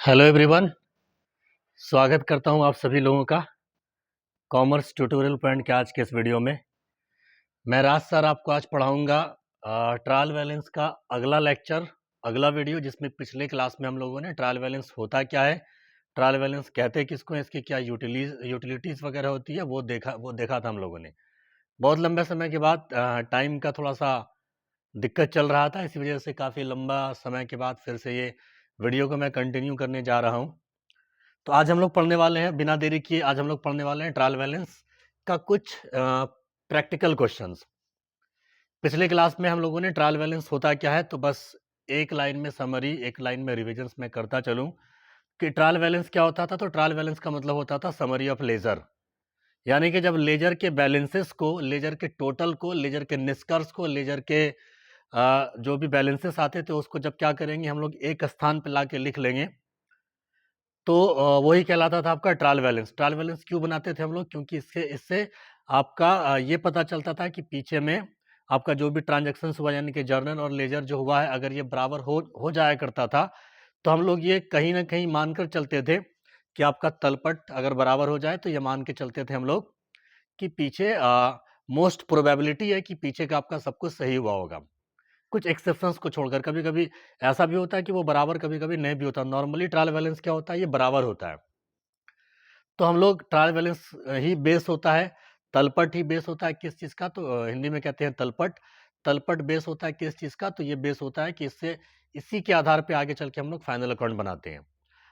Hello everyone. स्वागत करता हूं आप सभी लोगों का कॉमर्स ट्यूटोरियल पॉइंट के आज के इस वीडियो में। मैं राज सर आपको आज पढ़ाऊंगा ट्रायल बैलेंस का अगला लेक्चर, अगला वीडियो, जिसमें पिछले क्लास में हम लोगों ने ट्रायल बैलेंस होता क्या है, ट्रायल बैलेंस कहते किसको हैं, इसकी क्या यूटिलिटीज़ वगैरह होती है, वो देखा था हम लोगों ने। बहुत लंबे समय के बाद टाइम का थोड़ा सा दिक्कत चल रहा था, इसी वजह से काफ़ी लंबा समय के बाद फिर से ये वीडियो को मैं कंटिन्यू करने जा रहा हूँ। तो आज हम लोग पढ़ने वाले हैं, बिना देरी किए आज हम लोग पढ़ने वाले हैं ट्रायल बैलेंस का कुछ प्रैक्टिकल क्वेश्चंस। पिछले क्लास में हम लोगों ने ट्रायल बैलेंस होता क्या है, तो बस एक लाइन में समरी, एक लाइन में रिविजन्स में करता चलूं कि ट्रायल बैलेंस क्या होता था। तो ट्रायल बैलेंस का मतलब होता था समरी ऑफ लेजर, यानी कि जब लेजर के बैलेंसेस को, लेजर के टोटल को, लेजर के निष्कर्ष को, लेजर के जो भी बैलेंसेस आते थे उसको जब क्या करेंगे हम लोग एक स्थान पर ला के लिख लेंगे, तो वही कहलाता था आपका ट्रायल बैलेंस। ट्रायल बैलेंस क्यों बनाते थे हम लोग? क्योंकि इससे आपका ये पता चलता था कि पीछे में आपका जो भी ट्रांजैक्शंस हुआ, यानी कि जर्नल और लेजर जो हुआ है, अगर ये बराबर हो जाया करता था तो हम लोग ये कहीं ना कहीं मानकर चलते थे कि आपका तलपट अगर बराबर हो जाए तो ये मान के चलते थे हम लोग कि पीछे मोस्ट प्रोबेबिलिटी है कि पीछे का आपका सब कुछ सही हुआ होगा, कुछ एक्सेप्शंस को छोड़कर। कभी कभी ऐसा भी होता है कि वो बराबर कभी कभी नहीं भी होता। नॉर्मली ट्रायल बैलेंस क्या होता है, ये बराबर होता है। तो हम लोग ट्रायल बैलेंस ही बेस होता है, तलपट ही बेस होता है किस चीज़ का, तो हिंदी में कहते हैं तलपट। तलपट बेस होता है किस चीज़ का, तो ये बेस होता है कि इससे, इसी के आधार पे आगे चल के हम लोग फाइनल अकाउंट बनाते हैं।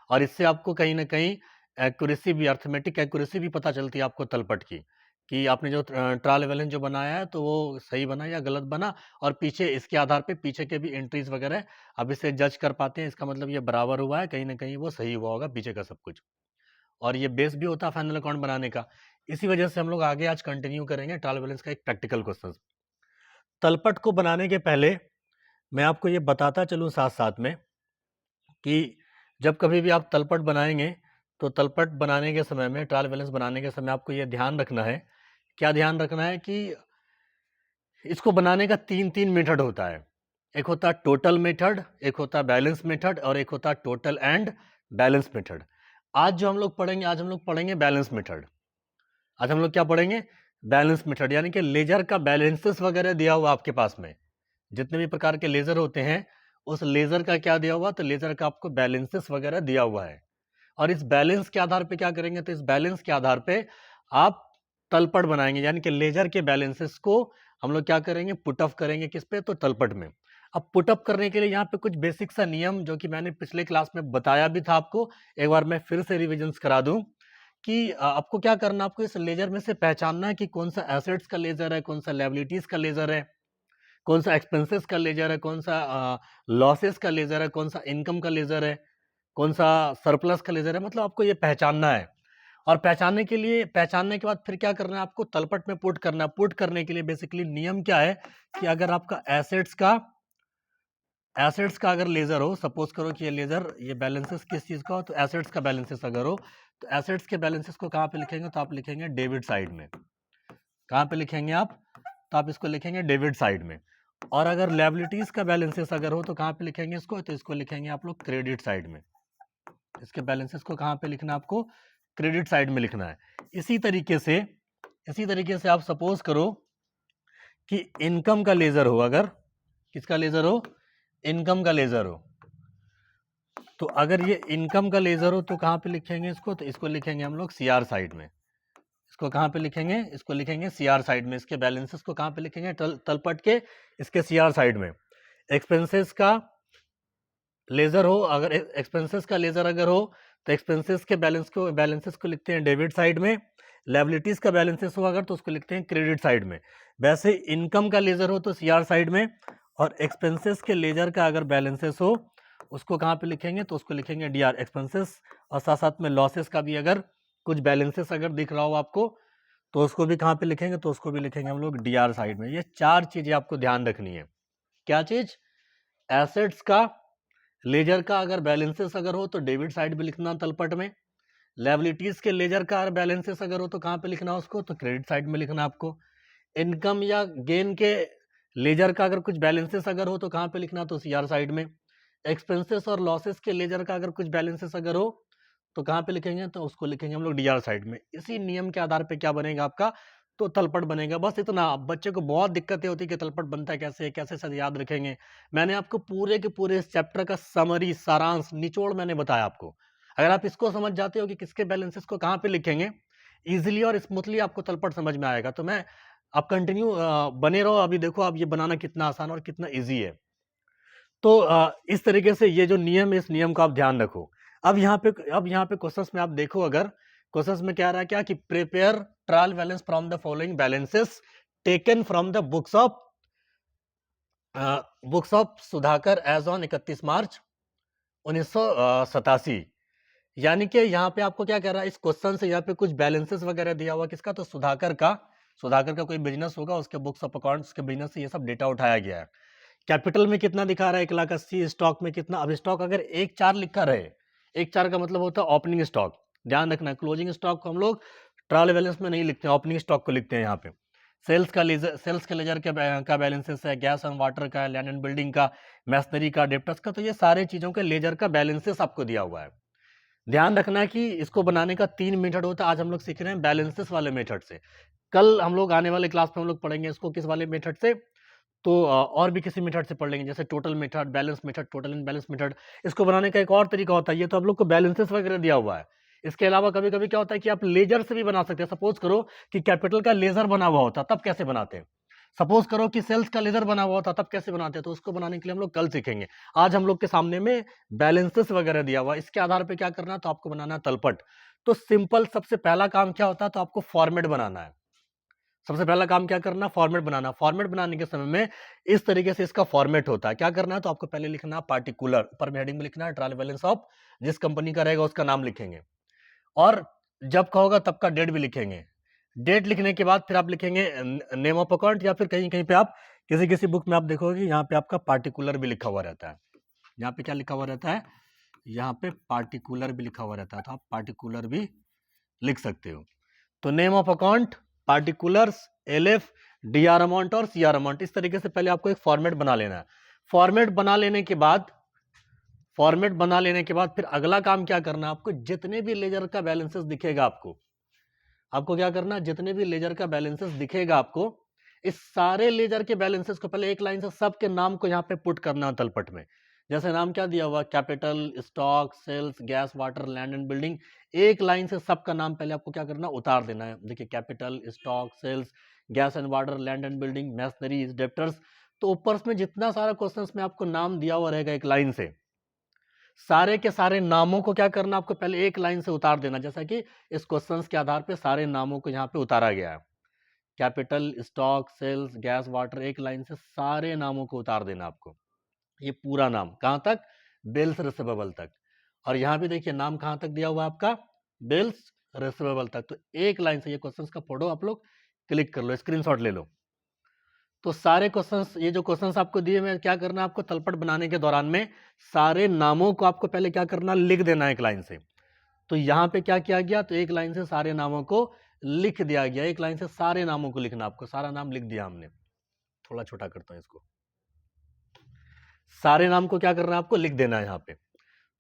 और इससे आपको कहीं ना कहीं एक्यूरेसी भी, अर्थमेटिक एक्यूरेसी भी पता चलती है आपको तलपट की, कि आपने जो ट्रायल बैलेंस जो बनाया है तो वो सही बना या गलत बना। और पीछे इसके आधार पे पीछे के भी एंट्रीज वगैरह अब इसे जज कर पाते हैं, इसका मतलब ये बराबर हुआ है, कहीं ना कहीं वो सही हुआ होगा पीछे का सब कुछ। और ये बेस भी होता है फाइनल अकाउंट बनाने का। इसी वजह से हम लोग आगे आज कंटिन्यू करेंगे ट्रायल बैलेंस का एक प्रैक्टिकल क्वेश्चन। तलपट को बनाने के पहले मैं आपको ये बताता चलूँ साथ साथ में कि जब कभी भी आप तलपट बनाएंगे तो तलपट बनाने के समय में, ट्रायल बैलेंस बनाने के समय आपको ये ध्यान रखना है, क्या ध्यान रखना है कि इसको बनाने का तीन मेथड होता है। एक होता है टोटल मेथड, एक होता है बैलेंस मेथड, और एक होता है टोटल एंड बैलेंस मेथड। आज जो हम लोग पढ़ेंगे, आज हम लोग पढ़ेंगे बैलेंस मेथड। आज हम लोग क्या पढ़ेंगे? बैलेंस मेथड, यानी कि लेजर का बैलेंसेस वगैरह दिया हुआ आपके पास में, जितने भी प्रकार के लेजर होते हैं उस लेजर का क्या दिया हुआ, तो लेजर का आपको बैलेंसेस वगैरह दिया हुआ है। और इस बैलेंस के आधार पे क्या करेंगे, तो इस बैलेंस के आधार पे आप तलपट बनाएंगे, यानी कि लेजर के बैलेंसेस को हम लोग क्या करेंगे, पुट ऑफ करेंगे किस पे, तो तलपट में। अब पुट अप करने के लिए यहाँ पे कुछ बेसिक सा नियम जो कि मैंने पिछले क्लास में बताया भी था आपको, एक बार मैं फिर से रिविजन्स करा दूं कि आपको क्या करना, आपको इस लेजर में से पहचानना है कि कौन सा एसेट्स का लेजर है, कौन सा लायबिलिटीज का लेजर है, कौन सा एक्सपेंसेस का लेजर है, कौन सा लॉसेस का लेजर है, कौन सा इनकम का लेजर है, कौन सा सरप्लस का लेजर है। मतलब आपको ये पहचानना है। और पहचानने के लिए, पहचानने के बाद फिर क्या करना है, आपको तलपट में पुट करना है। पुट करने के लिए बेसिकली नियम क्या है कि अगर आपका एसेट्स का अगर लेजर हो, सपोज करो कि ये लेजर, ये बैलेंसेस किस चीज का हो, तो एसेट्स का बैलेंसेस अगर हो, तो एसेट्स के बैलेंसेस को कहाँ पे लिखेंगे, तो आप लिखेंगे डेबिट साइड में। कहाँ पे लिखेंगे आप, तो आप इसको लिखेंगे डेबिट साइड में। और अगर लायबिलिटीज का बैलेंसेस अगर हो तो कहाँ पे लिखेंगे इसको, तो इसको लिखेंगे आप लोग क्रेडिट साइड में। इसके बैलेंसेस को कहाँ पे लिखना है आपको, क्रेडिट साइड में लिखना है। इसी तरीके से आप सपोज करो कि इनकम का लेजर हो, अगर किसका लेजर हो, इनकम का लेजर हो, तो अगर ये इनकम का लेजर हो तो कहाँ पे लिखेंगे इसको, तो इसको लिखेंगे हम लोग सीआर साइड में। इसको कहाँ पे लिखेंगे, इसको लिखेंगे सीआर साइड में। इसके बैलेंसेस को कहाँ पे लिखेंगे, तलपट के इसके सीआर साइड में। एक्सपेंसेस का लेजर हो, अगर एक्सपेंसेस का लेजर अगर हो तो एक्सपेंसेस के बैलेंसेस को लिखते हैं डेबिट साइड में। लायबिलिटीज का बैलेंसेस हो अगर तो उसको लिखते हैं क्रेडिट साइड में। वैसे इनकम का लेजर हो तो सीआर साइड में, और एक्सपेंसेस के लेजर का अगर बैलेंसेस हो उसको कहाँ पे लिखेंगे, तो उसको लिखेंगे डीआर एक्सपेंसेस। और साथ साथ में लॉसेस का भी अगर कुछ बैलेंसेस अगर दिख रहा हो आपको तो उसको भी कहाँ पे लिखेंगे, तो उसको भी लिखेंगे हम लोग डीआर साइड में। ये चार चीजें आपको ध्यान रखनी है। क्या चीज? एसेट्स का लेजर का अगर बैलेंसेस अगर हो तो डेबिट साइड पे लिखना तलपट में। लायबिलिटीज के लेजर का अगर बैलेंसेस अगर हो तो कहाँ पे लिखना उसको, तो क्रेडिट साइड में लिखना आपको। इनकम या गेन के लेजर का अगर कुछ बैलेंसेस अगर हो तो कहाँ पे लिखना, तो सीआर साइड में। एक्सपेंसेस और लॉसेस के लेजर का अगर कुछ बैलेंसेस अगर हो तो कहाँ पे लिखेंगे, तो उसको लिखेंगे हम लोग डीआर साइड में। इसी नियम के आधार पे क्या बनेगा आपका, तो तलपट बनेगा। बस इतना। अब बच्चे को बहुत दिक्कतें होती है कि तलपट बनता है कैसे, कैसे सर याद रखेंगे। मैंने आपको पूरे के पूरे इस चैप्टर का समरी, सारांश, निचोड़ मैंने बताया आपको। अगर आप इसको समझ जाते हो कि किसके बैलेंसेस को कहाँ पे लिखेंगे, इजिली और स्मूथली आपको तलपट समझ में आएगा। तो मैं आप कंटिन्यू बने रहो। अभी देखो आप ये बनाना कितना आसान और कितना ईजी है। तो इस तरीके से ये जो नियम है, इस नियम को आप ध्यान रखो। अब यहाँ पे क्वेश्चंस में आप देखो, अगर क्वेश्चंस में क्या आ रहा है, क्या कि prepare trial balance from the following balances taken from the books of Sudhakar as on 31 March 1987। यानी कि यहाँ पे आपको क्या कह रहा है, इस क्वेश्चन से यहाँ पे कुछ बैलेंसेस वगैरह दिया हुआ किसका, तो सुधाकर का कोई बिजनेस होगा, उसके बुक्स ऑफ अकाउंट्स के बिजनेस से ये सब डेटा उठाया गया है। कैपिटल में कितना दिखा रहा है, 1,80,000। स्टॉक में कितना, अब स्टॉक अगर 1,4 लिखा रहे, 1,4 का मतलब होता है ओपनिंग स्टॉक। ध्यान रखना, क्लोजिंग स्टॉक को हम लोग ट्रायल बैलेंस में नहीं लिखते हैं, ओपनिंग स्टॉक को लिखते हैं यहाँ पे। सेल्स के लेजर का बैलेंसेस है, गैस एंड वाटर का, लैंड एंड बिल्डिंग का, मैशनरी का, डेप्टर्स का। तो ये सारे चीजों के लेजर का बैलेंसेस आपको दिया हुआ है। ध्यान रखना कि इसको बनाने का 3 मेथड होता है। आज हम लोग सीख रहे हैं बैलेंसेस वाले मेथड से। कल हम लोग आने वाले क्लास में हम लोग पढ़ेंगे इसको किस वाले मेथड से, तो और भी किसी मेथड से पढ़ लेंगे, जैसे total method, balance method, total and balance method. इसको बनाने का एक और तरीका होता है, ये तो आप लोग को बैलेंसेस वगैरह दिया हुआ है। इसके अलावा कभी कभी क्या होता है कि आप लेजर से भी बना सकते हैं। सपोज करो कि कैपिटल का लेजर बना हुआ होता, तब कैसे बनाते हैं। सपोज करो कि सेल्स का लेजर बना हुआ होता, तब कैसे बनाते हैं। तो उसको बनाने के लिए हम लोग कल सीखेंगे। आज हम लोग के सामने में बैलेंसेस वगैरह दिया हुआ है, इसके आधार पर क्या करना है, तो आपको बनाना है तलपट। तो सिंपल सबसे पहला काम क्या होता है, तो आपको फॉर्मेट बनाना है। सबसे पहला काम क्या करना, फॉर्मेट बनाना। फॉर्मेट बनाने के समय में इस तरीके से इसका फॉर्मेट होता है। क्या करना है, तो आपको पहले लिखना पार्टिकुलर, ऊपर में हेडिंग में लिखना है ट्रायल बैलेंस ऑफ, जिस कंपनी का रहेगा उसका नाम लिखेंगे, और जब का होगा तब का डेट भी लिखेंगे। डेट लिखने के बाद फिर आप लिखेंगे नेम ऑफ अकाउंट, या फिर कहीं कहीं पे आप किसी बुक में आप देखोगे यहाँ पे आपका पार्टिकुलर भी लिखा हुआ रहता है। यहाँ पे क्या लिखा हुआ रहता है, यहाँ पे पार्टिकुलर भी लिखा हुआ रहता है, तो आप पार्टिकुलर भी लिख सकते हो। तो name of account, particulars, LF, DR amount और सीआर अमाउंट, इस तरीके से पहले आपको एक फॉर्मेट बना लेना है। फॉर्मेट बना लेने के बाद फिर अगला काम क्या करना, आपको जितने भी लेजर का बैलेंसेस दिखेगा, आपको क्या करना, जितने भी लेजर का बैलेंसेस दिखेगा आपको, इस सारे लेजर के बैलेंसेस को पहले एक लाइन से सबके नाम को यहाँ पे पुट करना है तलपट में। जैसे नाम क्या दिया हुआ, capital, stock, sales, gas, water, land and building. एक लाइन से सबका नाम पहले आपको क्या करना, उतार देना है। देखिए, capital, stock, sales, gas and water, land and building, machineries, debtors. तो ऊपर में जितना सारा क्वेश्चंस में आपको नाम दिया हुआ रहेगा एक लाइन से, सारे के सारे नामों को क्या करना, आपको पहले एक लाइन से उतार देना। जैसा कि इस क्वेश्चंस के आधार पे सारे नामों को यहाँ पे उतारा गया है। Capital, stock, sales, gas, water, एक लाइन से सारे नामों को उतार देना आपको। ये पूरा नाम कहां तक, बिल्स रिसीवेबल तक। और यहां भी देखिए नाम कहां तक दिया हुआ है आपका, बिल्स रिसीवेबल तक। तो एक लाइन से ये क्वेश्चंस का फोटो आप लोग क्लिक कर लो, स्क्रीनशॉट ले लो। तो सारे क्वेश्चंस, ये जो क्वेश्चंस आपको दिए हुए, क्या करना है आपको, तलपट बनाने के दौरान में सारे नामों को आपको पहले क्या करना, लिख देना एक लाइन से। तो यहां पे क्या किया गया, तो एक लाइन से सारे नामों को लिख दिया गया। एक लाइन से सारे नामों को लिखना, आपको सारा नाम लिख दिया हमने। थोड़ा छोटा करता हूं इसको। सारे नाम को क्या करना है, आपको लिख देना है यहाँ पे।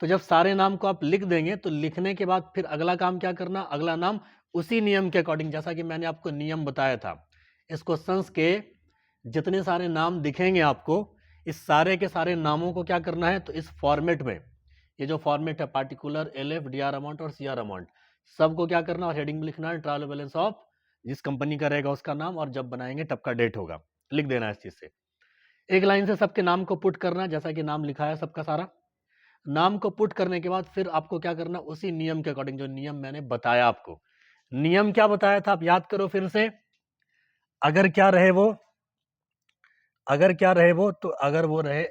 तो जब सारे नाम को आप लिख देंगे, तो लिखने के बाद फिर अगला काम क्या करना, अगला नाम उसी नियम के अकॉर्डिंग, जैसा कि मैंने आपको नियम बताया था, इस क्वेश्चंस के जितने सारे नाम दिखेंगे आपको, इस सारे के सारे नामों को क्या करना है, तो इस फॉर्मेट में, ये जो फॉर्मेट है पार्टिकुलर, एलएफ, डीआर अमाउंट और सीआर अमाउंट, सबको क्या करना, और हेडिंग में लिखना है ट्रायल बैलेंस ऑफ, जिस कंपनी का रहेगा उसका नाम, और जब बनाएंगे तब का डेट होगा, लिख देना है इस चीज से। एक लाइन से सबके नाम को पुट करना, जैसा कि नाम लिखा है सबका सारा। नाम को पुट करने के बाद फिर आपको क्या करना, उसी नियम के अकॉर्डिंग, जो नियम मैंने बताया आपको। नियम क्या बताया था, आप याद करो फिर से। अगर क्या रहे वो, तो अगर वो रहे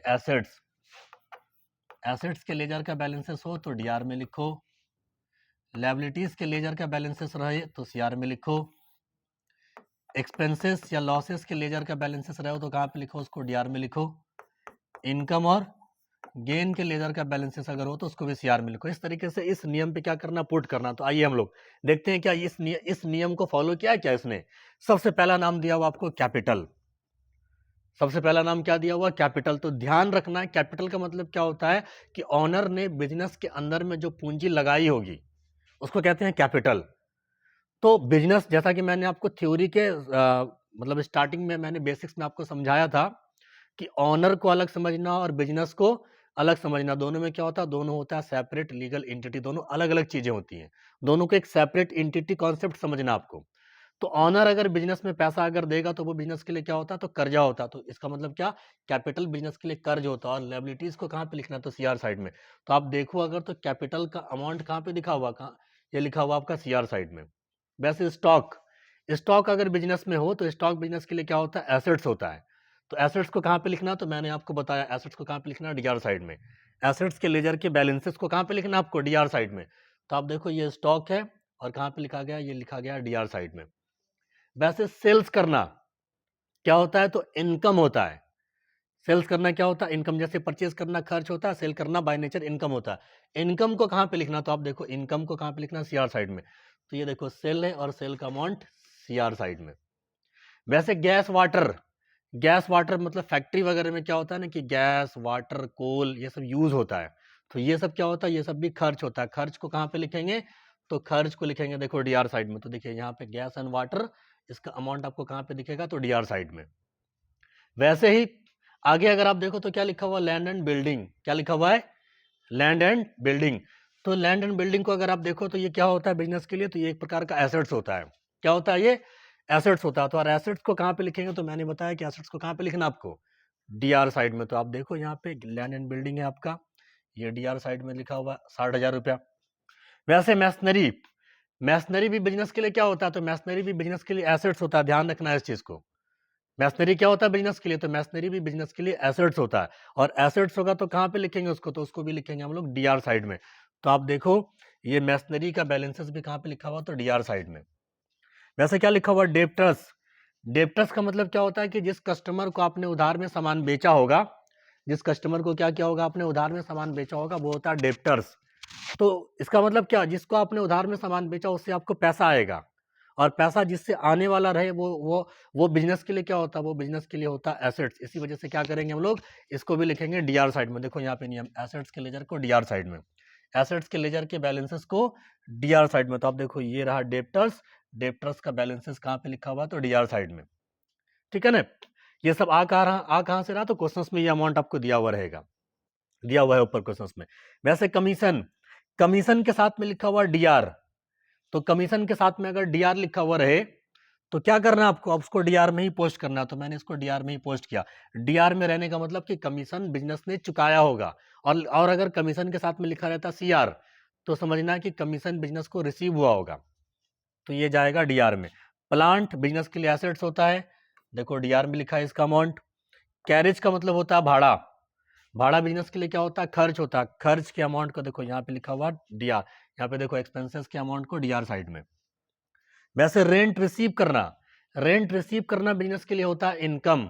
एसेट्स के लेजर का बैलेंसेस हो तो डीआर में लिखो। लायबिलिटीज के लेजर का बैलेंसेस रहे तो सीआर में लिखो। एक्सपेंसेस या लॉसेस के लेजर का बैलेंसेस रहे हो तो कहां पे लिखो, उसको डीआर में लिखो। इनकम और गेन के लेजर का बैलेंसेस अगर हो तो उसको भी सीआर में लिखो। इस तरीके से इस नियम पे क्या करना, पुट करना। तो आइए हम लोग देखते हैं क्या इस नियम को फॉलो किया है क्या इसने। सबसे पहला नाम दिया हुआ आपको कैपिटल, सबसे पहला नाम क्या दिया हुआ, कैपिटल। तो ध्यान रखना है कैपिटल का मतलब क्या होता है कि ऑनर ने बिजनेस के अंदर में जो पूंजी लगाई होगी उसको कहते हैं कैपिटल। तो बिजनेस, जैसा कि मैंने आपको थ्योरी के मतलब स्टार्टिंग में मैंने बेसिक्स में आपको समझाया था कि ऑनर को अलग समझना और बिजनेस को अलग समझना, दोनों में क्या होता है, दोनों होता है सेपरेट लीगल एंटिटी, दोनों अलग अलग चीजें होती हैं, दोनों को एक सेपरेट एंटिटी कॉन्सेप्ट समझना आपको। तो ऑनर अगर बिजनेस में पैसा अगर देगा तो वो बिजनेस के लिए क्या होता है, तो कर्जा होता है। तो इसका मतलब क्या, कैपिटल बिजनेस के लिए कर्ज होता है। और लायबिलिटीज को कहाँ पे लिखना है, तो सीआर साइड में। तो आप देखो अगर तो कैपिटल का अमाउंट कहाँ पे लिखा हुआ, कहाँ, ये लिखा हुआ आपका सीआर साइड में। वैसे स्टॉक, स्टॉक अगर बिजनेस में हो तो स्टॉक बिजनेस के लिए क्या होता है, एसेट्स होता है। तो एसेट्स को कहाँ पे लिखना, तो मैंने आपको बताया एसेट्स को कहाँ पे लिखना, डीआर साइड में। एसेट्स के लेजर के बैलेंसेस को कहाँ पे लिखना आपको, डीआर साइड में। तो आप देखो ये स्टॉक है और कहाँ पे लिखा गया, ये लिखा गया डीआर साइड में। वैसे सेल्स करना क्या होता है, तो इनकम होता है। सेल्स करना क्या होता है, इनकम। जैसे परचेज करना खर्च होता है, सेल करना बाय नेचर इनकम होता है। इनकम को कहाँ पे लिखना, तो आप देखो इनकम को कहाँ पे लिखना, सीआर साइड में। तो ये देखो सेल है और सेल का अमाउंट सीआर साइड में। वैसे गैस वाटर, गैस वाटर मतलब फैक्ट्री वगैरह में क्या होता है ना कि गैस वाटर कोल ये सब यूज होता है। तो ये सब क्या होता है, ये सब भी खर्च होता है। खर्च को कहाँ पे लिखेंगे, तो खर्च को लिखेंगे देखो डीआर साइड में। तो देखिए यहाँ पे गैस एंड वाटर, इसका अमाउंट आपको कहाँ पे दिखेगा, तो डीआर साइड में। वैसे ही आगे अगर आप देखो तो क्या लिखा हुआ, लैंड एंड बिल्डिंग। क्या लिखा हुआ है, लैंड एंड बिल्डिंग। तो लैंड एंड बिल्डिंग को अगर आप देखो तो ये क्या होता है बिजनेस के लिए, तो ये एक प्रकार का एसेट्स होता है। क्या होता है, ये एसेट्स होता है। तो एसेट्स को कहाँ पे लिखेंगे, तो मैंने बताया कि एसेट्स को कहाँ पे लिखना आपको, डीआर साइड में। तो आप देखो यहाँ पे लैंड एंड बिल्डिंग है आपका, ये डीआर साइड में लिखा हुआ 60,000 रुपया। वैसे मैसनरी, मैसनरी भी बिजनेस के लिए क्या होता है, तो मैसनरी भी बिजनेस के लिए एसेट्स होता है। ध्यान रखना है इस चीज को। मैसनरी क्या होता है बिजनेस के लिए, तो मैसनरी भी बिजनेस के लिए एसेट्स होता है। और एसेट्स होगा तो कहाँ पे लिखेंगे उसको, तो उसको भी लिखेंगे हम लोग डीआर साइड में। तो आप देखो ये मैसनरी का बैलेंसेस भी कहाँ पे लिखा हुआ, तो डीआर साइड में। वैसे क्या लिखा हुआ, डेप्टर्स। डेप्टर्स का मतलब क्या होता है कि जिस कस्टमर को आपने उधार में सामान बेचा होगा, जिस कस्टमर को क्या किया होगा, आपने उधार में सामान बेचा होगा, वो होता है डेप्टर्स। तो इसका मतलब क्या, जिसको आपने उधार में सामान बेचा उससे आपको पैसा आएगा, और पैसा जिससे आने वाला रहे वो बिजनेस के लिए क्या होता है, वो बिजनेस के लिए होता है एसेट्स। इसी वजह से क्या करेंगे हम लोग, इसको भी लिखेंगे डीआर साइड में। देखो यहाँ पे नियम, एसेट्स के लेजर को डीआर साइड में, एसेट्स के लेजर के बैलेंसेस को डीआर साइड में। तो आप देखो ये रहा डेप्टर्स, डेप्टर्स का बैलेंसेस कहाँ पे लिखा हुआ, तो डीआर साइड में। ठीक है ना। ये सब आ कहाँ से रहा, तो क्वेश्चंस में ये अमाउंट आपको दिया हुआ रहेगा, दिया हुआ है ऊपर क्वेश्चंस में। वैसे कमीशन, कमीशन के साथ में लिखा हुआ डीआर। तो कमीशन के साथ में अगर डीआर लिखा हुआ रहे तो क्या करना है आपको, अब उसको डीआर में ही पोस्ट करना है। तो मैंने इसको डीआर में ही पोस्ट किया। डीआर में रहने का मतलब कि कमीशन बिजनेस ने चुकाया होगा। और अगर कमीशन के साथ में लिखा रहता सीआर तो समझना है कि कमीशन बिजनेस को रिसीव हुआ होगा, तो ये जाएगा डीआर में। प्लांट बिजनेस के लिए एसेट्स होता है, देखो डीआर में लिखा है इसका अमाउंट। कैरेज का मतलब होता है भाड़ा, भाड़ा बिजनेस के लिए क्या होता है, खर्च होता है। खर्च के अमाउंट को देखो यहाँ पे लिखा हुआ डीआर, यहाँ पे देखो एक्सपेंसेस के अमाउंट को डीआर साइड में। वैसे रेंट रिसीव करना, रेंट रिसीव करना बिजनेस के लिए होता है इनकम।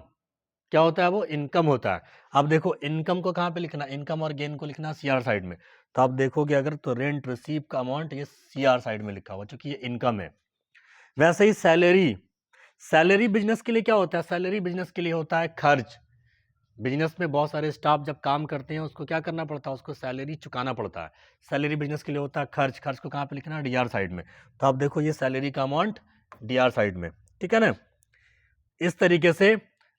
क्या होता है, वो इनकम होता है। अब देखो इनकम को कहाँ पे लिखना, इनकम और गेन को लिखना सीआर साइड में। तो आप देखोगे अगर तो रेंट रिसीव का अमाउंट ये सीआर साइड में लिखा हुआ, क्योंकि ये इनकम है। वैसे ही सैलरी, सैलरी बिजनेस के लिए क्या होता है, सैलरी बिजनेस के लिए होता है खर्च। बिजनेस में बहुत सारे स्टाफ जब काम करते हैं उसको क्या करना पड़ता है, उसको सैलरी चुकाना पड़ता है। सैलरी बिजनेस के लिए होता है खर्च, खर्च को कहाँ पे लिखना है, डीआर साइड में। तो आप देखो ये सैलरी का अमाउंट डीआर साइड में। ठीक है ना। इस तरीके से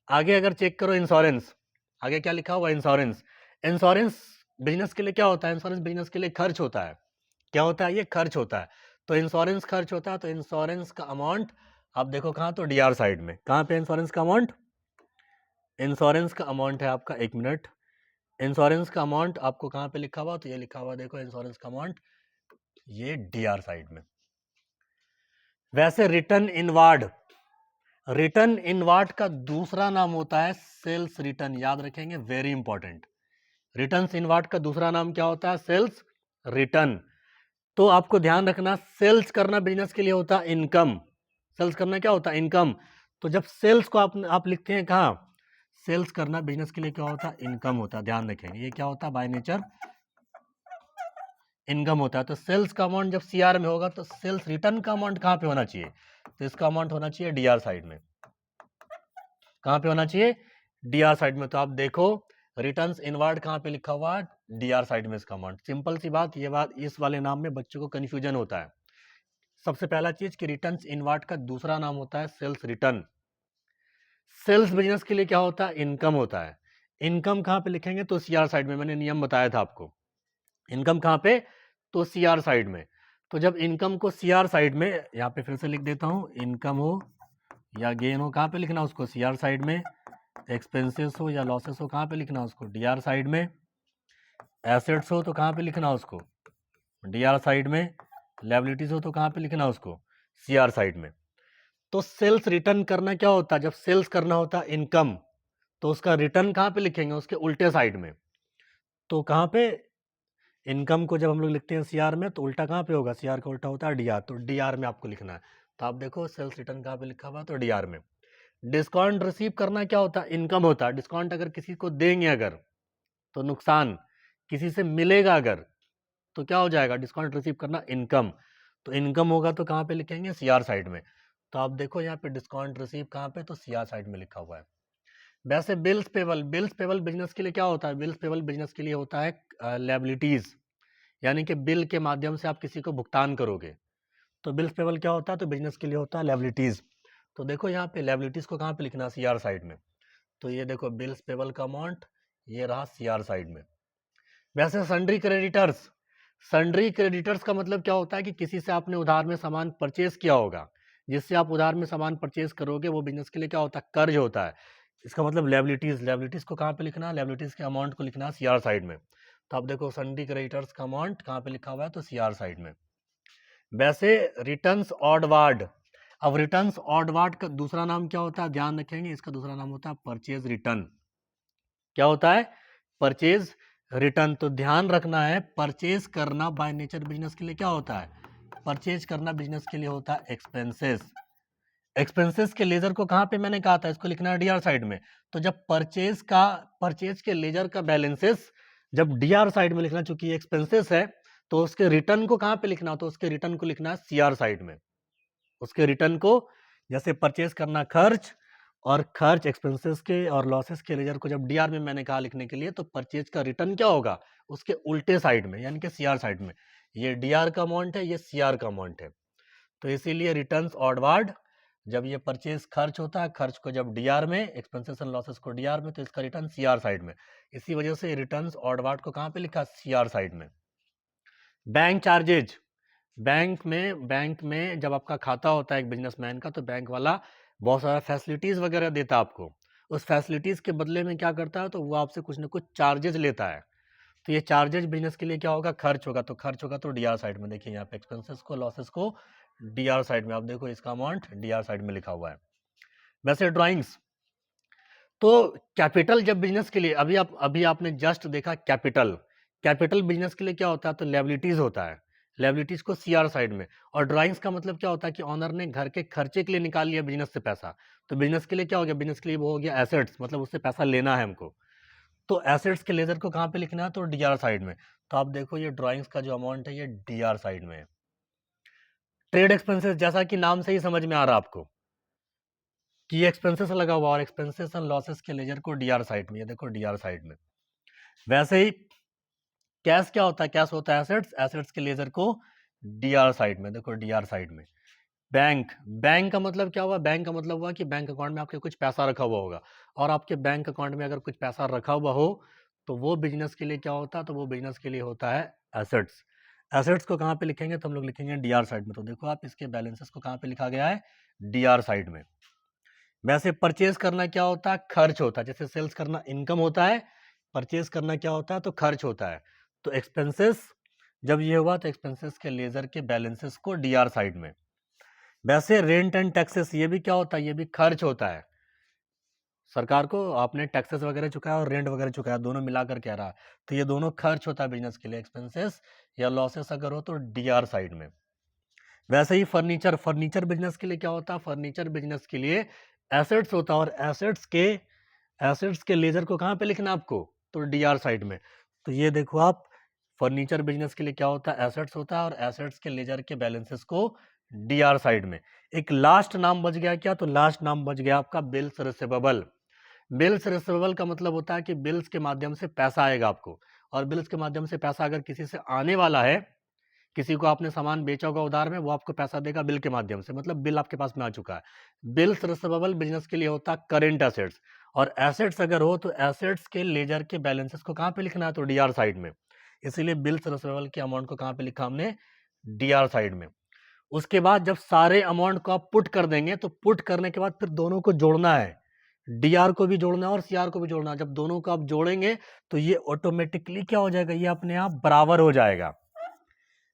आगे अगर चेक करो इंश्योरेंस, आगे क्या लिखा हुआ, इंश्योरेंस। इंश्योरेंस बिजनेस के लिए क्या होता है, इंश्योरेंस बिजनेस के लिए खर्च होता है। क्या होता है, ये खर्च होता है। तो इंश्योरेंस खर्च होता है, तो इंश्योरेंस का अमाउंट आप देखो कहाँ, तो डीआर साइड में। कहाँ पे इंश्योरेंस का अमाउंट, इंश्योरेंस का अमाउंट है आपका, एक मिनट, इंश्योरेंस का अमाउंट आपको कहाँ पे लिखा हुआ, तो ये लिखा हुआ देखो इंश्योरेंस का अमाउंट ये डीआर साइड में। वैसे रिटर्न इनवार्ड, रिटर्न इनवार्ड का दूसरा नाम होता है सेल्स रिटर्न, याद रखेंगे, वेरी इंपॉर्टेंट। रिटर्न इनवार्ड का दूसरा नाम क्या होता है, सेल्स रिटर्न। तो आपको ध्यान रखना, सेल्स करना बिजनेस के लिए होता है इनकम। सेल्स करना क्या होता है, इनकम। तो जब सेल्स को आप लिखते हैं कहाँ, सेल्स करना बिजनेस के लिए क्या होता है, इनकम होता है। ध्यान रखेंगे ये क्या होता है, बाय नेचर इनकम होता है। तो सेल्स का अमाउंट जब सीआर में होगा तो सेल्स रिटर्न का अमाउंट कहाँ पे होना चाहिए, तो इसका अमाउंट होना चाहिए डीआर साइड में। कहाँ पे होना चाहिए, डीआर साइड में। तो आप देखो रिटर्न्स इनवर्ड कहाँ पे लिखा हुआ है, डीआर साइड में इसका अमाउंट। सिंपल सी बात, ये बात इस वाले नाम में बच्चों को कंफ्यूजन होता है। सबसे पहला चीज कि रिटर्न्स इनवर्ड का दूसरा नाम होता है सेल्स रिटर्न। सेल्स बिजनेस के लिए क्या होता है, इनकम होता है। इनकम कहाँ पे लिखेंगे, तो सीआर साइड में। मैंने नियम बताया था आपको। इनकम कहाँ पे, तो सीआर साइड में। तो जब इनकम को सीआर साइड में, यहाँ पे फिर से लिख देता हूँ, इनकम हो या गेन हो, कहाँ पे लिखना उसको, सीआर साइड में। एक्सपेंसेस हो या लॉसेस हो, कहाँ पे लिखना उसको, डीआर साइड में। एसेट्स हो तो कहाँ पे लिखना उसको, डीआर साइड में। लायबिलिटीज हो तो कहाँ पे लिखना उसको, सीआर साइड में। तो सेल्स रिटर्न करना क्या होता है, जब सेल्स करना होता है इनकम, तो उसका रिटर्न कहाँ पे लिखेंगे, उसके उल्टे साइड में। तो कहाँ पे, इनकम को जब हम लोग लिखते हैं सीआर में, तो उल्टा कहाँ पे होगा, सीआर का उल्टा होता है डीआर, तो डीआर में आपको लिखना है। तो आप देखो सेल्स रिटर्न कहाँ पे लिखा हुआ, तो डीआर में। डिस्काउंट रिसीव करना क्या होता है, इनकम होता है। डिस्काउंट अगर किसी को देंगे अगर, तो नुकसान, किसी से मिलेगा अगर, तो क्या हो जाएगा, डिस्काउंट रिसीव करना इनकम। तो इनकम होगा तो कहाँ पे लिखेंगे, सीआर साइड में। तो आप देखो यहाँ पे डिस्काउंट रिसीव कहाँ पे, तो सीआर साइड में लिखा हुआ है। वैसे bills payable, bills payable business के लिए क्या होता है, बिल्स पेबल बिजनेस के लिए होता है लायबिलिटीज, यानी कि बिल के माध्यम से आप किसी को भुगतान करोगे। तो बिल्स पेबल क्या होता है, तो बिजनेस के लिए होता है लायबिलिटीज। तो देखो यहाँ पे लायबिलिटीज को कहाँ पे लिखना, सीआर साइड में। तो ये देखो बिल्स पेबल का अमाउंट ये रहा सीआर साइड में। वैसे सन्ड्री क्रेडिटर्स, सन्ड्री क्रेडिटर्स का मतलब क्या होता है कि किसी से आपने उधार में सामान परचेज किया होगा, जिससे आप उधार में सामान परचेज करोगे, वो बिजनेस के लिए क्या होता है, कर्ज होता है। इसका मतलब लायबिलिटीज, लायबिलिटीज को कहाँ पे लिखना है, लायबिलिटीज के अमाउंट को लिखना है सीआर साइड में। तो आप देखो सन्ड्री क्रेडिटर्स का अमाउंट कहाँ पे लिखा हुआ है, तो सीआर साइड में। वैसे रिटर्न्स ऑडवार्ड, अब रिटर्न्स ऑडवार्ड का दूसरा नाम क्या होता है, ध्यान रखेंगे, इसका दूसरा नाम होता है परचेज रिटर्न। क्या होता है, परचेज रिटर्न। तो ध्यान रखना है, परचेज करना बाय नेचर बिजनेस के लिए क्या होता है, परचेज करना बिजनेस के लिए होता है एक्सपेंसेस। एक्सपेंसेस के लेजर को कहां पे मैंने कहा था, इसको लिखना है डीआर साइड में। तो जब परचेज के लेजर का बैलेंसेस जब डीआर साइड में लिखना, चूंकि एक्सपेंसेस है, तो उसके रिटर्न को कहां पे लिखना, तो उसके रिटर्न को लिखना है सीआर साइड में। उसके रिटर्न को, जैसे परचेज करना खर्च, और खर्च एक्सपेंसेस के और लॉसेस के लेजर को जब डीआर में मैंने कहा लिखने के लिए, तो परचेज का रिटर्न क्या होगा, उसके उल्टे साइड में, यानी कि सीआर साइड में। ये डीआर का अमाउंट है, ये सीआर का अमाउंट है। तो इसीलिए रिटर्न्स ऑडवार्ड, जब ये परचेज खर्च होता है, खर्च को जब डीआर में, एक्सपेंसेस एंड लॉसेस को डीआर में, तो इसका रिटर्न सीआर साइड में। इसी वजह से रिटर्न्स ऑडवार्ड को कहां पे लिखा, सीआर साइड में। बैंक चार्जेज, बैंक में जब आपका खाता होता है एक बिजनेसमैन का, तो बैंक वाला बहुत सारा फैसिलिटीज वगैरह देता है आपको। उस फैसिलिटीज के बदले में क्या करता है, तो वो आपसे कुछ ना कुछ चार्जेज लेता है। तो ये चार्जेज बिजनेस के लिए क्या होगा, खर्च होगा। तो खर्च होगा तो डीआर साइड में। देखिए यहाँ पे एक्सपेंसेस को, लॉसेस को डीआर साइड में, आप देखो इसका अमाउंट डीआर साइड में लिखा हुआ है। वैसे ड्राइंग्स, तो कैपिटल जब बिजनेस के लिए, अभी आपने जस्ट देखा कैपिटल, कैपिटल बिजनेस के लिए क्या होता है, तो लायबिलिटीज होता है। लायबिलिटीज को सीआर साइड में। और ड्राइंग्स का मतलब क्या होता है कि ऑनर ने घर के खर्चे के लिए निकाल लिया बिजनेस से पैसा, तो बिजनेस के लिए क्या हो गया, बिजनेस के लिए वो हो गया एसेट्स, मतलब उससे पैसा लेना है हमको। तो एसेट्स के लेजर को कहाँ पे लिखना है, तो डीआर साइड में। तो आप देखो ये ड्राइंग्स का जो अमाउंट है, ये डीआर साइड में है। ट्रेड एक्सपेंसेस, जैसा कि नाम से ही समझ में आ रहा है आपको कि एक्सपेंसेस लगा हुआ, और एक्सपेंसेस एंड लॉसेस के लेजर को डीआर साइड में, ये देखो डीआर साइड में। वैसे ही कैश क्या होता है, कैश होता है एसेट्स, एसेट्स के लेजर को डीआर साइड में, देखो डीआर साइड में। बैंक, बैंक का मतलब क्या हुआ, बैंक का मतलब हुआ कि बैंक अकाउंट में आपके कुछ पैसा रखा हुआ होगा, और आपके बैंक अकाउंट में अगर कुछ पैसा रखा हुआ हो, तो वो बिजनेस के लिए क्या होता है, तो वो बिजनेस के लिए होता है एसेट्स। एसेट्स को कहाँ पे लिखेंगे, तो हम लोग लिखेंगे डीआर साइड में। तो देखो आप इसके बैलेंसेस को कहाँ पे लिखा गया है, डीआर साइड में। वैसे परचेज करना क्या होता है, खर्च होता है। जैसे सेल्स करना इनकम होता है, परचेज करना क्या होता है, तो खर्च होता है। तो एक्सपेंसेस जब ये हुआ, तो एक्सपेंसेस के लेजर के बैलेंसेस को डीआर साइड में। वैसे रेंट एंड टैक्सेस, ये भी क्या होता है, ये भी खर्च होता है। सरकार को आपने टैक्सेस वगैरह चुकाया और रेंट वगैरह चुकाया, दोनों मिलाकर कह रहा है, तो ये दोनों खर्च होता है बिजनेस के लिए। एक्सपेंसेस या लॉसेस अगर हो, तो डीआर साइड में। वैसे ही फर्नीचर, फर्नीचर बिजनेस के लिए क्या होता है, फर्नीचर बिजनेस के लिए एसेट्स होता है, और एसेट्स के लेजर को कहाँ पे लिखना आपको, तो डीआर साइड में। तो ये देखो आप, फर्नीचर बिजनेस के लिए क्या होता है, एसेट्स होता है, और एसेट्स के लेजर के बैलेंसेस को डीआर साइड में। एक लास्ट नाम बच गया क्या, तो लास्ट नाम बच गया आपका बिल्स रिसीवेबल। बिल्स रिसीवेबल का मतलब होता है कि बिल्स के माध्यम से पैसा आएगा आपको, और बिल्स के माध्यम से पैसा अगर किसी से आने वाला है, किसी को आपने सामान बेचा होगा उधार में, वो आपको पैसा देगा बिल के माध्यम से, मतलब बिल आपके पास में आ चुका है। बिल्स रिसीवेबल बिजनेस के लिए होता है करंट एसेट्स, और एसेट्स अगर हो तो एसेट्स के लेजर के बैलेंसेस को कहाँ पे लिखना है, तो डीआर साइड में। इसीलिए बिल्स रिसीवेबल के अमाउंट को कहाँ पे लिखा हमने, डीआर साइड में। उसके बाद जब सारे अमाउंट को आप पुट कर देंगे, तो पुट करने के बाद फिर दोनों को जोड़ना है, डीआर को भी जोड़ना है और सीआर को भी जोड़ना है। जब दोनों को आप जोड़ेंगे तो ये ऑटोमेटिकली क्या हो जाएगा, ये अपने आप बराबर हो जाएगा।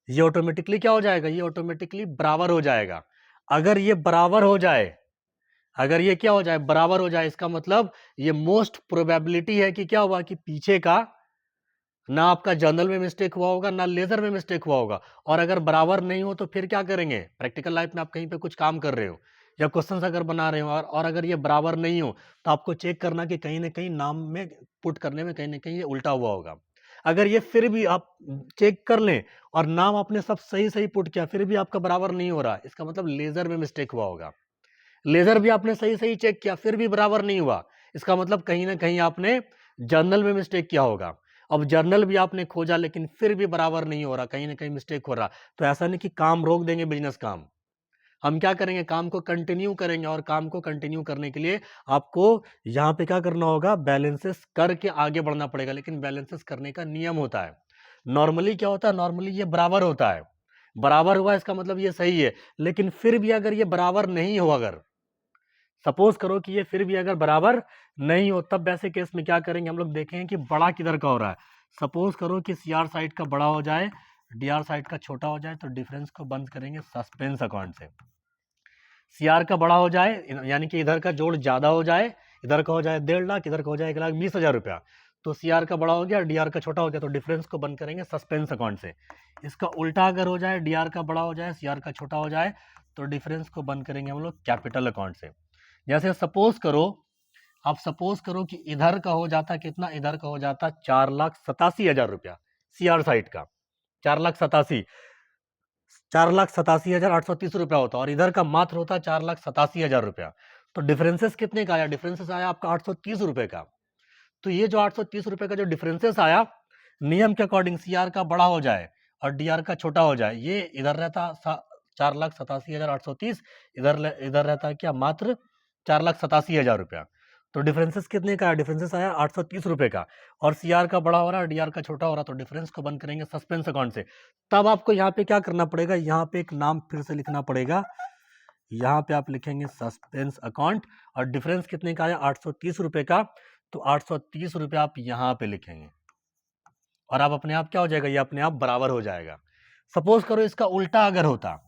ये ऑटोमेटिकली क्या हो जाएगा, ये ऑटोमेटिकली बराबर हो जाएगा। अगर ये बराबर हो जाए, अगर ये क्या हो जाए, बराबर हो जाए, इसका मतलब ये मोस्ट प्रोबेबिलिटी है कि क्या हुआ, कि पीछे का ना आपका जर्नल में मिस्टेक हुआ होगा, ना लेजर में मिस्टेक हुआ होगा। और अगर बराबर नहीं हो तो फिर क्या करेंगे, प्रैक्टिकल लाइफ में आप कहीं पे कुछ काम कर रहे हो या क्वेश्चन अगर बना रहे हो, और अगर ये बराबर नहीं हो, तो आपको चेक करना कि कहीं ना कहीं नाम में पुट करने में कहीं ना कहीं ये उल्टा हुआ होगा। अगर ये फिर भी आप चेक कर लें और नाम आपने सब सही सही पुट किया, फिर भी आपका बराबर नहीं हो रहा, इसका मतलब लेजर में मिस्टेक हुआ होगा। लेजर भी आपने सही सही चेक किया, फिर भी बराबर नहीं हुआ, इसका मतलब कहीं ना कहीं आपने जर्नल में मिस्टेक किया होगा। अब जर्नल भी आपने खोजा लेकिन फिर भी बराबर नहीं हो रहा, कहीं ना कहीं मिस्टेक हो रहा, तो ऐसा नहीं कि काम रोक देंगे बिजनेस काम, हम क्या करेंगे, काम को कंटिन्यू करेंगे। और काम को कंटिन्यू करने के लिए आपको यहाँ पे क्या करना होगा, बैलेंसेस करके आगे बढ़ना पड़ेगा। लेकिन बैलेंसेस करने का नियम होता है, नॉर्मली क्या होता है, नॉर्मली ये बराबर होता है, बराबर हुआ इसका मतलब ये सही है। लेकिन फिर भी अगर ये बराबर नहीं हो, अगर सपोज करो कि ये फिर भी अगर बराबर नहीं हो, तब वैसे केस में क्या करेंगे, हम लोग देखेंगे कि बड़ा किधर का हो रहा है। सपोज करो कि सीआर साइड का बड़ा हो जाए, डीआर साइड का छोटा हो जाए, तो डिफरेंस को बंद करेंगे सस्पेंस अकाउंट से। सीआर का बड़ा हो जाए यानी कि इधर का जोड़ ज्यादा हो जाए, इधर का हो जाए 1.5 लाख, इधर का हो जाए 1,20,000 रुपया, तो सीआर का बड़ा हो गया, डीआर का छोटा हो गया, तो डिफरेंस को बंद करेंगे सस्पेंस अकाउंट से। इसका उल्टा अगर हो जाए, डीआर का बड़ा हो जाए, सीआर का छोटा हो जाए, तो डिफरेंस को बंद करेंगे हम लोग कैपिटल अकाउंट से। जैसे सपोज करो, आप सपोज करो कि इधर का हो जाता कितना, इधर का हो जाता 4,87,000 रुपया, सीआर साइड का 4,87,000, 4,87,830 रुपया होता, और इधर का मात्र होता 4,87,000 रुपया। तो डिफरेंसेस कितने का आया, डिफरेंसेस आया आपका 830 रुपए का। तो ये जो 830 रुपए का जो डिफरेंसेस आया, नियम के अकॉर्डिंग सीआर का बड़ा हो जाए और डीआर का छोटा हो जाए, ये इधर रहता 4,87,830, इधर रहता है क्या, मात्र 4,87,000 रुपया। तो डिफरेंसेस कितने का है, डिफरेंसेस आया 830 रुपए का, और सीआर का बड़ा हो रहा है, डीआर का छोटा हो रहा, तो डिफरेंस को बंद करेंगे सस्पेंस अकाउंट से। तब आपको यहाँ पे क्या करना पड़ेगा, यहाँ पे एक नाम फिर से लिखना पड़ेगा, यहाँ पे आप लिखेंगे सस्पेंस अकाउंट, और डिफरेंस कितने का आया 830 रुपए का, तो 830 रुपए आप यहाँ पे लिखेंगे, और आप अपने आप क्या हो जाएगा, ये अपने आप बराबर हो जाएगा। सपोज करो इसका उल्टा अगर होता,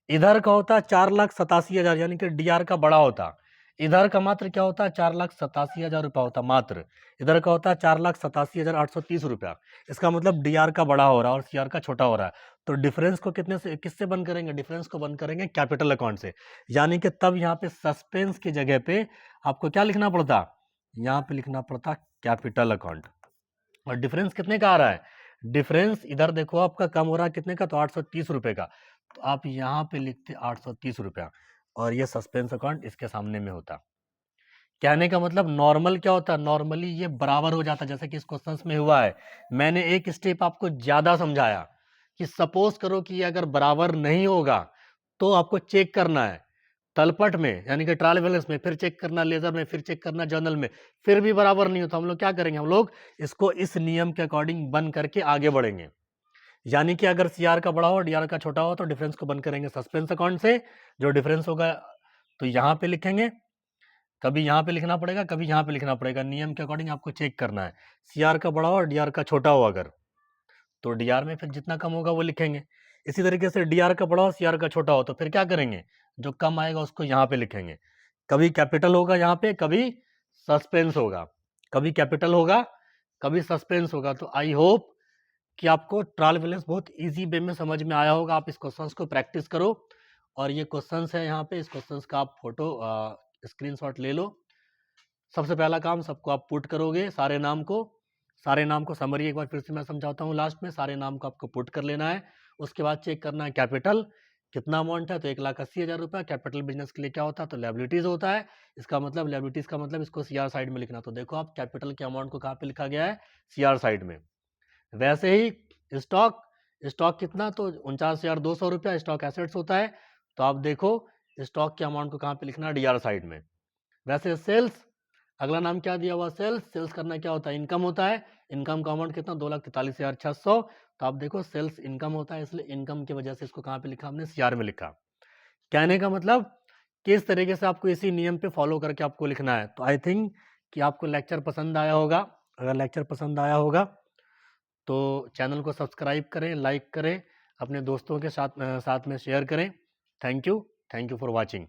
इधर का होता 4,87,000 यानी कि डीआर का बड़ा होता, इधर का मात्र क्या होता 4,87,000 रुपया होता मात्र, इधर का होता 4,87,830 रुपया। इसका मतलब डीआर का बड़ा हो रहा है और सीआर का छोटा हो रहा है, तो डिफरेंस को कितने से किससे बंद करेंगे, डिफरेंस को बंद करेंगे कैपिटल अकाउंट से। यानी कि तब यहाँ पे सस्पेंस की जगह पे आपको क्या लिखना पड़ता, यहाँ पे लिखना पड़ता कैपिटल अकाउंट। और डिफरेंस कितने का आ रहा है, डिफरेंस इधर देखो आपका कम हो रहा है कितने का, तो 830 रुपए का, तो आप यहाँ पे लिखते 830 रुपया, और ये सस्पेंस अकाउंट इसके सामने में होता। कहने का मतलब नॉर्मल क्या होता है, नॉर्मली ये बराबर हो जाता, जैसे कि इस क्वेश्चन में हुआ है। मैंने एक स्टेप आपको ज्यादा समझाया कि सपोज करो कि ये अगर बराबर नहीं होगा, तो आपको चेक करना है तलपट में, यानी कि ट्रायल बैलेंस में, फिर चेक करना लेजर में, फिर चेक करना जर्नल में, फिर भी बराबर नहीं होता, हम लोग क्या करेंगे, हम लोग इसको इस नियम के अकॉर्डिंग बंद करके आगे बढ़ेंगे। यानी कि अगर सीआर का बड़ा हो, डीआर का छोटा हो, तो डिफरेंस को बंद करेंगे सस्पेंस अकाउंट से, जो डिफरेंस होगा तो यहाँ पे लिखेंगे, कभी यहाँ पे लिखना पड़ेगा, कभी यहाँ पे लिखना पड़ेगा, नियम के अकॉर्डिंग आपको चेक करना है। सीआर का बड़ा हो और डीआर का छोटा हो अगर, तो डीआर में फिर जितना कम होगा वो लिखेंगे। इसी तरीके से डीआर का बड़ा हो, सीआर का छोटा हो, तो फिर क्या करेंगे, जो कम आएगा उसको यहाँ पे लिखेंगे। कभी कैपिटल होगा यहाँ पे, कभी सस्पेंस होगा, कभी कैपिटल होगा, कभी सस्पेंस होगा। तो आई होप कि आपको ट्रायल बैलेंस बहुत इजी वे में समझ में आया होगा। आप इस क्वेश्चंस को प्रैक्टिस करो, और ये क्वेश्चंस है यहाँ पे, इस क्वेश्चंस का आप फोटो स्क्रीनशॉट ले लो। सबसे पहला काम, सबको आप पुट करोगे सारे नाम को, समरी एक बार फिर से मैं समझाता हूँ लास्ट में, सारे नाम को आपको पुट कर लेना है। उसके बाद चेक करना है कैपिटल, कितना अमाउंट है, तो 1,80,000 रुपया। कैपिटल बिजनेस के लिए क्या होता है, तो लायबिलिटीज होता है। इसका मतलब लायबिलिटीज का मतलब इसको सीआर साइड में लिखना। तो देखो आप कैपिटल के अमाउंट को कहाँ पे लिखा गया है, सीआर साइड में। वैसे ही स्टॉक, स्टॉक कितना, तो 49,200 रुपया स्टॉक एसेट्स होता है। तो आप देखो स्टॉक के अमाउंट को कहाँ पे लिखना है, डीआर साइड में। वैसे सेल्स, अगला नाम क्या दिया हुआ, सेल्स। सेल्स करना क्या होता है, इनकम होता है। इनकम का अमाउंट कितना, 2,43,600। तो आप देखो सेल्स इनकम होता है, इसलिए इनकम की वजह से इसको कहाँ पे लिखा हमने, सीआर में लिखा। कहने का मतलब किस तरीके से आपको इसी नियम पे फॉलो करके आपको लिखना है। तो आई थिंक कि आपको लेक्चर पसंद आया होगा। अगर लेक्चर पसंद आया होगा तो चैनल को सब्सक्राइब करें, लाइक करें, अपने दोस्तों के साथ में शेयर करें। Thank you for watching.